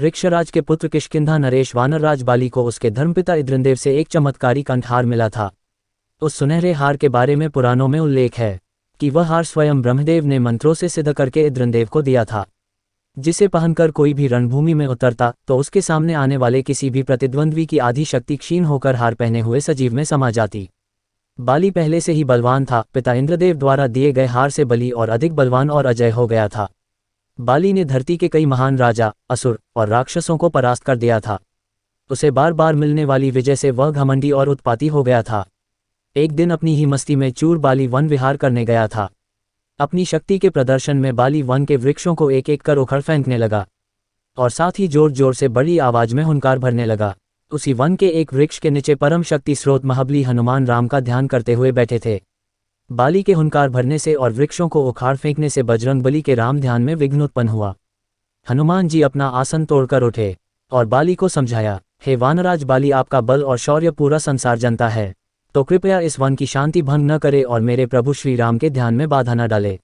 वृक्षराज के पुत्र किष्किंधा नरेश वानरराज बाली को उसके धर्मपिता इंद्रदेव से एक चमत्कारी कंठहार मिला था। उस सुनहरे हार के बारे में पुराणों में उल्लेख है कि वह हार स्वयं ब्रह्मदेव ने मंत्रों से सिद्ध करके इंद्रदेव को दिया था, जिसे पहनकर कोई भी रणभूमि में उतरता तो उसके सामने आने वाले किसी भी प्रतिद्वंद्वी की आधी शक्ति क्षीण होकर हार पहने हुए सजीव में समा जाती। बाली पहले से ही बलवान था। पिता इंद्रदेव द्वारा दिए गए हार से बलि और अधिक बलवान और अजय हो गया था। बाली ने धरती के कई महान राजा, असुर और राक्षसों को परास्त कर दिया था। उसे बार बार मिलने वाली विजय से वह घमंडी और उत्पाती हो गया था। एक दिन अपनी ही मस्ती में चूर बाली वन विहार करने गया था। अपनी शक्ति के प्रदर्शन में बाली वन के वृक्षों को एक एक कर उखड़ फेंकने लगा और साथ ही जोर जोर से बड़ी आवाज में हुंकार भरने लगा। उसी वन के एक वृक्ष के नीचे परम शक्ति स्रोत महाबली हनुमान राम का ध्यान करते हुए बैठे थे। बाली के हुंकार भरने से और वृक्षों को उखाड़ फेंकने से बजरंगबली के राम ध्यान में विघ्न उत्पन्न हुआ। हनुमान जी अपना आसन तोड़कर उठे और बाली को समझाया, हे वानराज बाली, आपका बल और शौर्य पूरा संसार जानता है, तो कृपया इस वन की शांति भंग न करे और मेरे प्रभु श्री राम के ध्यान में बाधा न डाले।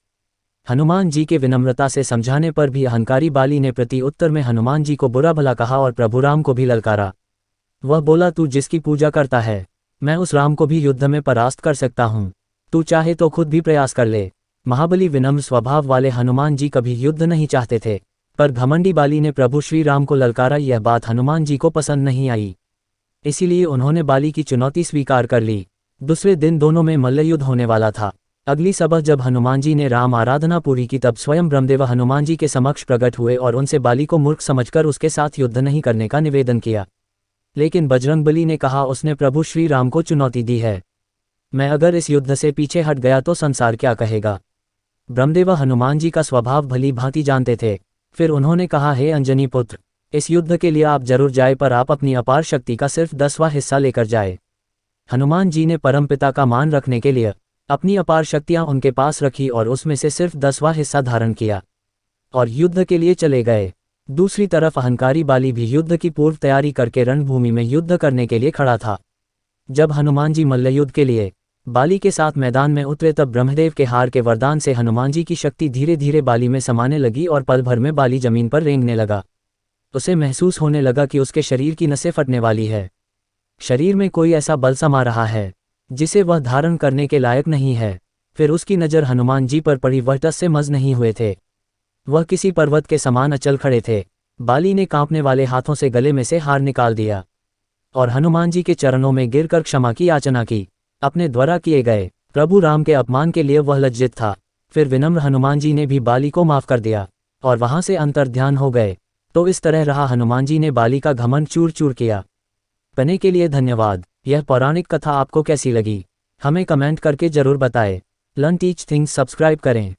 हनुमान जी के विनम्रता से समझाने पर भी अहंकारी बाली ने प्रति उत्तर में हनुमान जी को बुरा भला कहा और प्रभु राम को भी ललकारा। वह बोला, तू जिसकी पूजा करता है, मैं उस राम को भी युद्ध में परास्त कर सकता हूँ, तू चाहे तो खुद भी प्रयास कर ले। महाबली विनम्र स्वभाव वाले हनुमान जी कभी युद्ध नहीं चाहते थे, पर घमंडी बाली ने प्रभु श्री राम को ललकारा। यह बात हनुमान जी को पसंद नहीं आई, इसीलिए उन्होंने बाली की चुनौती स्वीकार कर ली। दूसरे दिन दोनों में मल्लयुद्ध होने वाला था। अगली सुबह जब हनुमान जी ने राम आराधना पूरी की तब स्वयं ब्रह्मदेव हनुमान जी के समक्ष प्रकट हुए और उनसे बाली को मूर्ख समझकर उसके साथ युद्ध नहीं करने का निवेदन किया। लेकिन बजरंगबली ने कहा, उसने प्रभु श्री राम को चुनौती दी है, मैं अगर इस युद्ध से पीछे हट गया तो संसार क्या कहेगा। ब्रह्मदेव हनुमान जी का स्वभाव भली भांति जानते थे। फिर उन्होंने कहा, हे अंजनी पुत्र, इस युद्ध के लिए आप जरूर जाए, पर आप अपनी अपार शक्ति का सिर्फ 10वां हिस्सा लेकर जाए। हनुमान जी ने परमपिता का मान रखने के लिए अपनी अपार शक्तियां उनके पास रखी और उसमें से सिर्फ 10वां हिस्सा धारण किया और युद्ध के लिए चले गए। दूसरी तरफ अहंकारी बाली भी युद्ध की पूर्व तैयारी करके रणभूमि में युद्ध करने के लिए खड़ा था। जब हनुमान जी मल्लयुद्ध के लिए बाली के साथ मैदान में उतरे तब ब्रह्मदेव के हार के वरदान से हनुमान जी की शक्ति धीरे धीरे बाली में समाने लगी और पल भर में बाली जमीन पर रेंगने लगा। उसे महसूस होने लगा कि उसके शरीर की नसें फटने वाली है। शरीर में कोई ऐसा बल समा रहा है जिसे वह धारण करने के लायक नहीं है। फिर उसकी नज़र हनुमान जी पर पड़ी। वह टस से मज नहीं हुए थे, वह किसी पर्वत के समान अचल खड़े थे। बाली ने कांपने वाले हाथों से गले में से हार निकाल दिया और हनुमान जी के चरणों में गिरकर क्षमा की याचना की। अपने द्वारा किए गए प्रभु राम के अपमान के लिए वह लज्जित था। फिर विनम्र हनुमान जी ने भी बाली को माफ कर दिया और वहां से अंतर्ध्यान हो गए। तो इस तरह रहा हनुमान जी ने बाली का घमंड चूर चूर किया। पढ़ने के लिए धन्यवाद। यह पौराणिक कथा आपको कैसी लगी हमें कमेंट करके जरूर बताएं। लर्न टीच थिंग्स सब्सक्राइब करें।